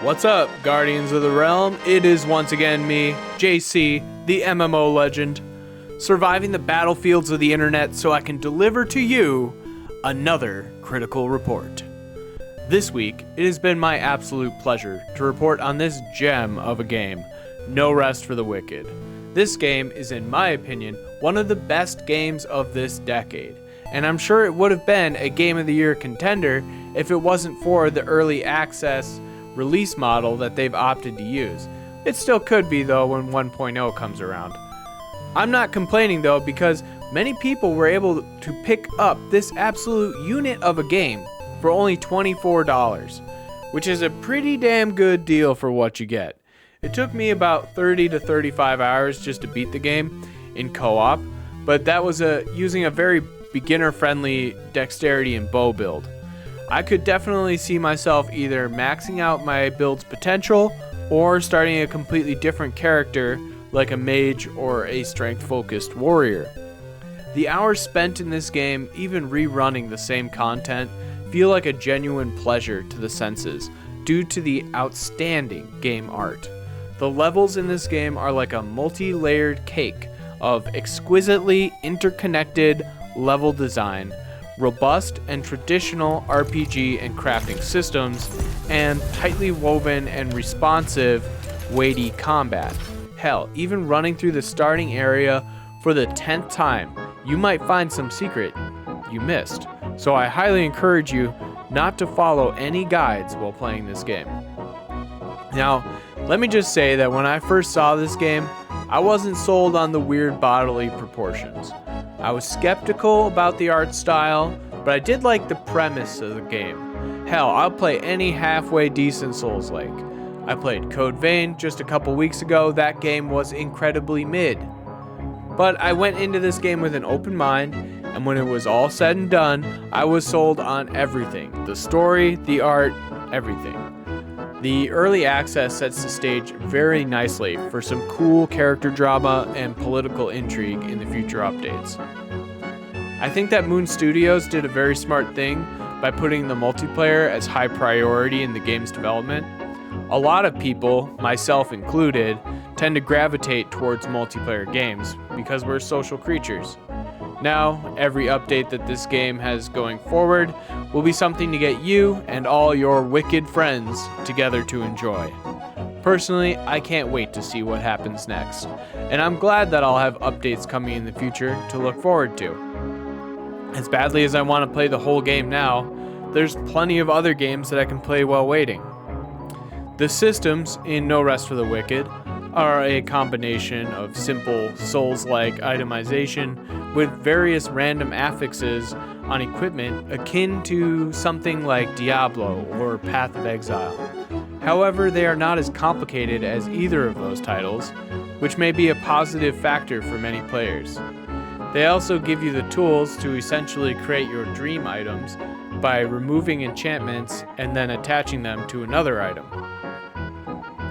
What's up, Guardians of the Realm? It is once again me, JC, the MMO legend, surviving the battlefields of the internet so I can deliver to you another critical report. This week, it has been my absolute pleasure to report on this gem of a game, No Rest for the Wicked. This game is, in my opinion, one of the best games of this decade, and I'm sure it would have been a Game of the Year contender if it wasn't for the early access release model that they've opted to use. It still could be though when 1.0 comes around. I'm not complaining though, because many people were able to pick up this absolute unit of a game for only $24, which is a pretty damn good deal for what you get. It took me about 30 to 35 hours just to beat the game in co-op, but that was using a very beginner-friendly dexterity and bow build. I could definitely see myself either maxing out my build's potential or starting a completely different character like a mage or a strength-focused warrior. The hours spent in this game, even rerunning the same content, feel like a genuine pleasure to the senses due to the outstanding game art. The levels in this game are like a multi-layered cake of exquisitely interconnected level design, robust and traditional RPG and crafting systems, and tightly woven and responsive, weighty combat. Hell, even running through the starting area for the 10th time, you might find some secret you missed. So I highly encourage you not to follow any guides while playing this game. Now, let me just say that when I first saw this game, I wasn't sold on the weird bodily proportions. I was skeptical about the art style, but I did like the premise of the game. Hell, I'll play any halfway decent Souls-like. I played Code Vein just a couple weeks ago. That game was incredibly mid. But I went into this game with an open mind, and when it was all said and done, I was sold on everything. The story, the art, everything. The early access sets the stage very nicely for some cool character drama and political intrigue in the future updates. I think that Moon Studios did a very smart thing by putting the multiplayer as high priority in the game's development. A lot of people, myself included, tend to gravitate towards multiplayer games because we're social creatures. Now, every update that this game has going forward will be something to get you and all your wicked friends together to enjoy. Personally, I can't wait to see what happens next, and I'm glad that I'll have updates coming in the future to look forward to. As badly as I want to play the whole game now, there's plenty of other games that I can play while waiting. The systems in No Rest for the Wicked are a combination of simple Souls-like itemization with various random affixes on equipment akin to something like Diablo or Path of Exile. However, they are not as complicated as either of those titles, which may be a positive factor for many players. They also give you the tools to essentially create your dream items by removing enchantments and then attaching them to another item.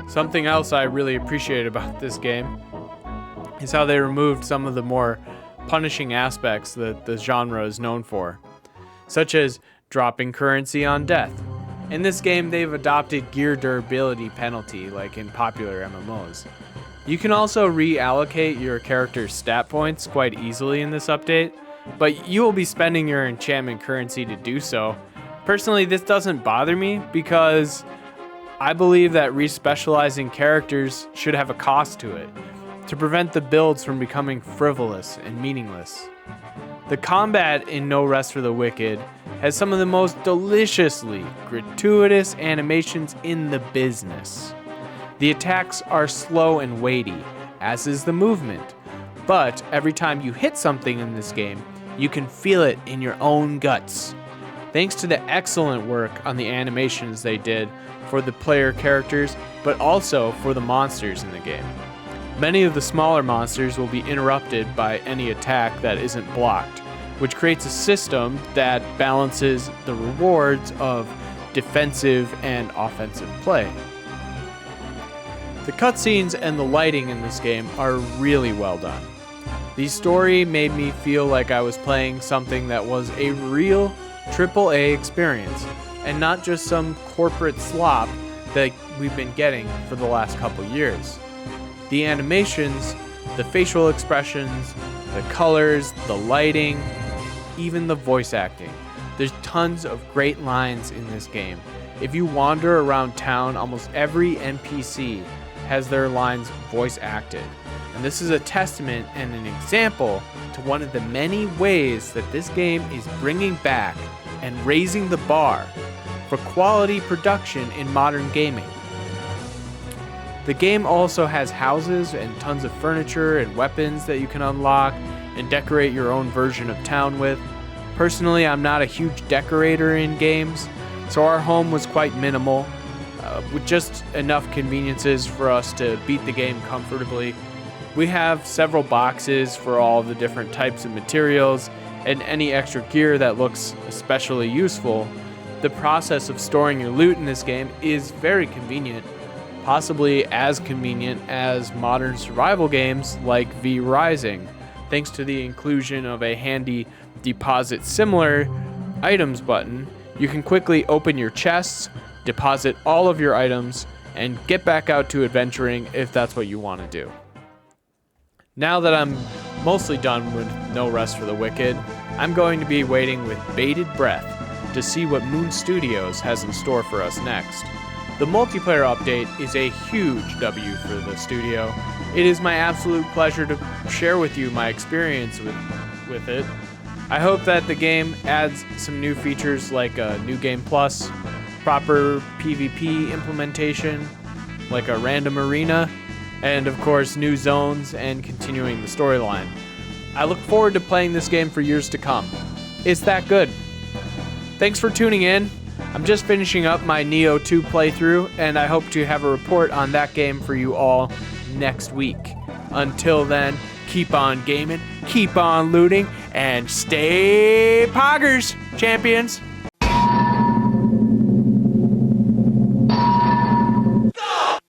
Something else I really appreciate about this game is how they removed some of the more punishing aspects that the genre is known for, such as dropping currency on death. In this game, they've adopted gear durability penalty like in popular MMOs. You can also reallocate your character's stat points quite easily in this update, but you will be spending your enchantment currency to do so. Personally, this doesn't bother me because I believe that respecializing characters should have a cost to it, to prevent the builds from becoming frivolous and meaningless. The combat in No Rest for the Wicked has some of the most deliciously gratuitous animations in the business. The attacks are slow and weighty, as is the movement, but every time you hit something in this game, you can feel it in your own guts. Thanks to the excellent work on the animations they did for the player characters, but also for the monsters in the game. Many of the smaller monsters will be interrupted by any attack that isn't blocked, which creates a system that balances the rewards of defensive and offensive play. The cutscenes and the lighting in this game are really well done. The story made me feel like I was playing something that was a real AAA experience, and not just some corporate slop that we've been getting for the last couple years. The animations, the facial expressions, the colors, the lighting, even the voice acting. There's tons of great lines in this game. If you wander around town, almost every NPC has their lines voice acted. And this is a testament and an example to one of the many ways that this game is bringing back and raising the bar for quality production in modern gaming. The game also has houses and tons of furniture and weapons that you can unlock and decorate your own version of town with. Personally, I'm not a huge decorator in games, so our home was quite minimal, with just enough conveniences for us to beat the game comfortably. We have several boxes for all the different types of materials and any extra gear that looks especially useful. The process of storing your loot in this game is very convenient, possibly as convenient as modern survival games like V Rising, thanks to the inclusion of a handy deposit similar items button. You can quickly open your chests, deposit all of your items, and get back out to adventuring if that's what you want to do. Now that I'm mostly done with No Rest for the Wicked, I'm going to be waiting with bated breath to see what Moon Studios has in store for us next. The multiplayer update is a huge W for the studio. It is my absolute pleasure to share with you my experience with it. I hope that the game adds some new features like a new game plus, proper PvP implementation, like a random arena, and of course new zones and continuing the storyline. I look forward to playing this game for years to come. It's that good. Thanks for tuning in. I'm just finishing up my Neo 2 playthrough, and I hope to have a report on that game for you all next week. Until then, keep on gaming, keep on looting, and stay poggers, champions!